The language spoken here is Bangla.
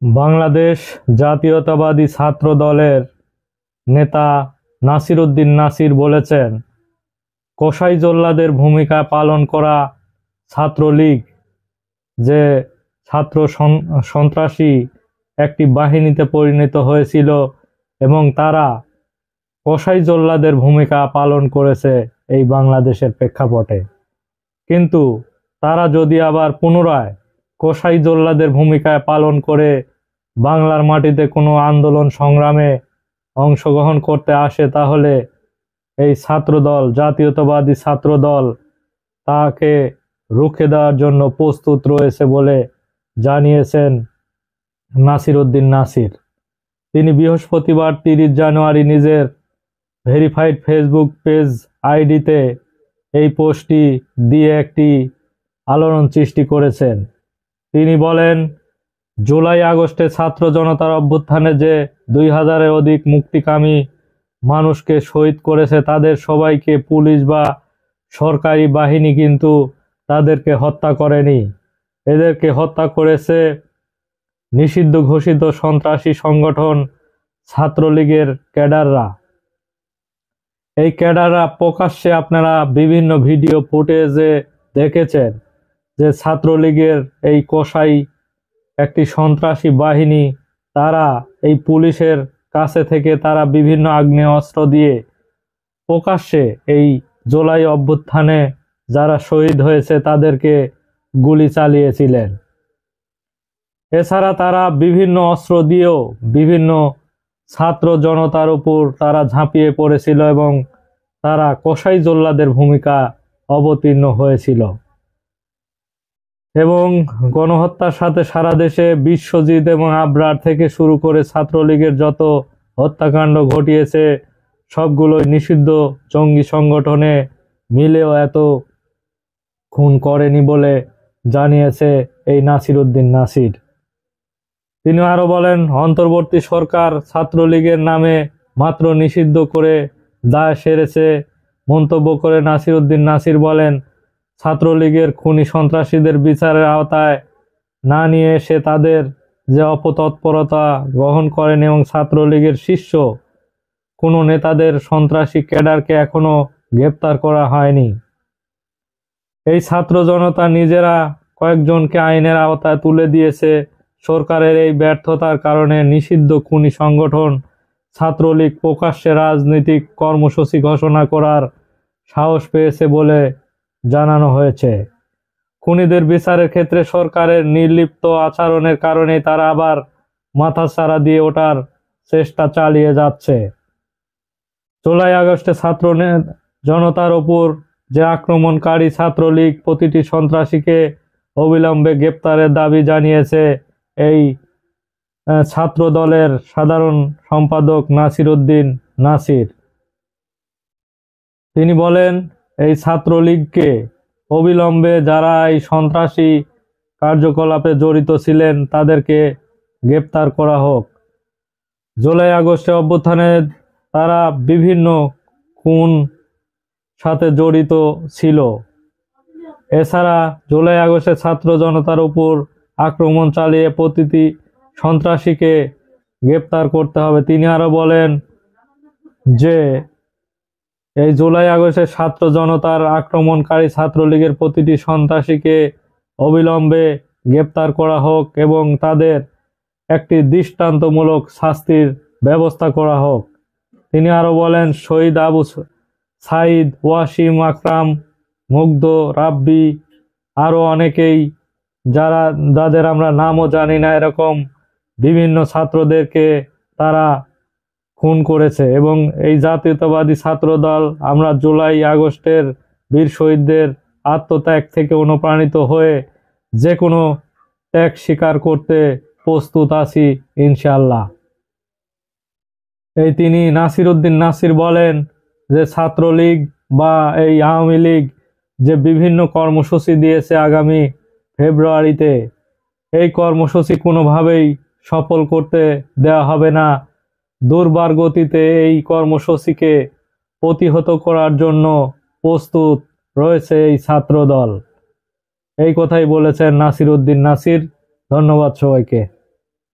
বাংলাদেশ জাতীয়তাবাদী ছাত্র দলের নেতা নাসির উদ্দিন নাসির বলেছেন, কসাই জল্লাদের ভূমিকা পালন করা ছাত্রলীগ যে ছাত্র সন্ত্রাসী একটি বাহিনীতে পরিণত হয়েছিল এবং তারা কসাই জল্লাদের ভূমিকা পালন করেছে এই বাংলাদেশের প্রেক্ষাপটে। কিন্তু তারা যদি আবার পুনরায় কসাই জল্লাদের ভূমিকা পালন করে বাংলার মাটিতে কোনো আন্দোলন সংগ্রামে অংশগ্রহণ করতে আসে, তাহলে এই ছাত্রদল, জাতীয়তাবাদী ছাত্রদল তাকে রুখে দেওয়ার জন্য প্রস্তুত রয়েছে বলে জানিয়েছেন নাসির উদ্দিন নাসির। তিনি বৃহস্পতিবার 30 জানুয়ারি নিজের ভেরিফাইড ফেসবুক পেজ আইডিতে এই পোস্টটি দিয়ে একটি আলোড়ন সৃষ্টি করেছেন। তিনি বলেন, জুলাই আগস্টে ছাত্র জনতার অভ্যুত্থানে যে 2000-এর অধিক মুক্তিকামী মানুষকে শহীদ করেছে, তাদের সবাইকে পুলিশ বা সরকারি বাহিনী কিন্তু তাদেরকে হত্যা করেনি। এদেরকে হত্যা করেছে নিষিদ্ধ ঘোষিত সন্ত্রাসী সংগঠন ছাত্রলীগের ক্যাডাররা। এই ক্যাডাররা প্রকাশ্যে আপনারা বিভিন্ন ভিডিও ফুটেজে দেখেছেন যে ছাত্রলীগের এই কসাই একটি সন্ত্রাসী বাহিনী, তারা এই পুলিশের কাছে থেকে তারা বিভিন্ন আগ্নেয়াস্ত্র দিয়ে প্রকাশ্যে এই জুলাই অভ্যুত্থানে যারা শহীদ হয়েছে তাদেরকে গুলি চালিয়েছিলেন। এছাড়া তারা বিভিন্ন অস্ত্র দিয়েও বিভিন্ন ছাত্র জনতার উপর তারা ঝাঁপিয়ে পড়েছিল এবং তারা কসাই জল্লাদের ভূমিকা অবতীর্ণ হয়েছিল। এবং গণহত্যার সাথে সারা দেশে বিশ্বজিৎ এবং আবরার থেকে শুরু করে ছাত্রলীগের যত হত্যাকাণ্ড ঘটিয়েছে সবগুলোই নিষিদ্ধ জঙ্গি সংগঠনে মিলেও এত খুন করেনি বলে জানিয়েছে এই নাসির উদ্দিন নাসির। তিনি আরো বলেন, অন্তর্বর্তী সরকার ছাত্রলীগের নামে মাত্র নিষিদ্ধ করে দায় সেরেছে। মন্তব্য করে নাসির উদ্দিন নাসির বলেন, ছাত্রলীগের খুনি সন্ত্রাসীদের বিচারের আওতায় না নিয়ে এসে তাদের যে অপতৎপরতা গ্রহণ করেন এবং ছাত্রলীগের শীর্ষ কোনো নেতাদের সন্ত্রাসী ক্যাডারকে এখনো গ্রেপ্তার করা হয়নি। এই ছাত্র জনতা নিজেরা কয়েকজনকে আইনের আওতায় তুলে দিয়েছে। সরকারের এই ব্যর্থতার কারণে নিষিদ্ধ খুনি সংগঠন ছাত্রলীগ প্রকাশ্যে রাজনৈতিক কর্মসূচি ঘোষণা করার সাহস পেয়েছে বলে জানানো হয়েছে। খুনিদের বিচারের ক্ষেত্রে সরকারের নির্লিপ্ত আচরণের কারণে তারা আবার মাথাচাড়া দিয়ে ওঠার চেষ্টা চালিয়ে যাচ্ছে। জুলাই আগস্টে ছাত্র জনতার উপর যে আক্রমণকারী ছাত্রলীগ প্রতিটি সন্ত্রাসীকে অবিলম্বে গ্রেপ্তারের দাবি জানিয়েছে এই ছাত্র দলের সাধারণ সম্পাদক নাসির উদ্দিন নাসির। তিনি বলেন, এই ছাত্রলীগকে অবিলম্বে যারা এই সন্ত্রাসী কার্যকলাপে জড়িত ছিলেন তাদেরকে গ্রেপ্তার করা হোক। জুলাই আগস্টে অভ্যুত্থানে তারা বিভিন্ন খুন সাথে জড়িত ছিল। এছাড়া জুলাই আগস্টে ছাত্র জনতার উপর আক্রমণ চালিয়ে প্রতিটি সন্ত্রাসীকে গ্রেপ্তার করতে হবে। তিনি আরো বলেন যে এই জুলাই আগস্টে ছাত্র জনতার আক্রমণকারী ছাত্রলীগের প্রতিটি সন্ত্রাসীকে অবিলম্বে গ্রেপ্তার করা হোক এবং তাদের একটি দৃষ্টান্তমূলক শাস্তির ব্যবস্থা করা হোক। তিনি আরো বলেন, শহীদ আবু সাইদ, ওয়াসিম আকরাম, মুগ্ধ, রাব্বি, আরো অনেকেই যাদের আমরা নামও জানি না, এরকম বিভিন্ন ছাত্রদেরকে তারা খুন করেছে। এবং এই জাতীয়তাবাদী ছাত্র দল আমরা জুলাই আগস্টের বীর শহীদদের আত্মত্যাগ থেকে অনুপ্রাণিত হয়ে যে কোনো ত্যাগ স্বীকার করতে প্রস্তুত আছি ইনশাআল্লাহ। এই তিনি নাসির উদ্দিন নাসির বলেন যে ছাত্রলীগ বা এই আওয়ামী লীগ যে বিভিন্ন কর্মসূচি দিয়েছে আগামী ফেব্রুয়ারিতে, এই কর্মসূচি কোনোভাবেই সফল করতে দেওয়া হবে না। দুর্বার গতিতে এই কর্মসূচিকে প্রতিহত করার জন্য প্রস্তুত রয়েছে এই ছাত্র দল। এই কথাই বলেছেন নাসির উদ্দিন নাসির। ধন্যবাদ সবাইকে।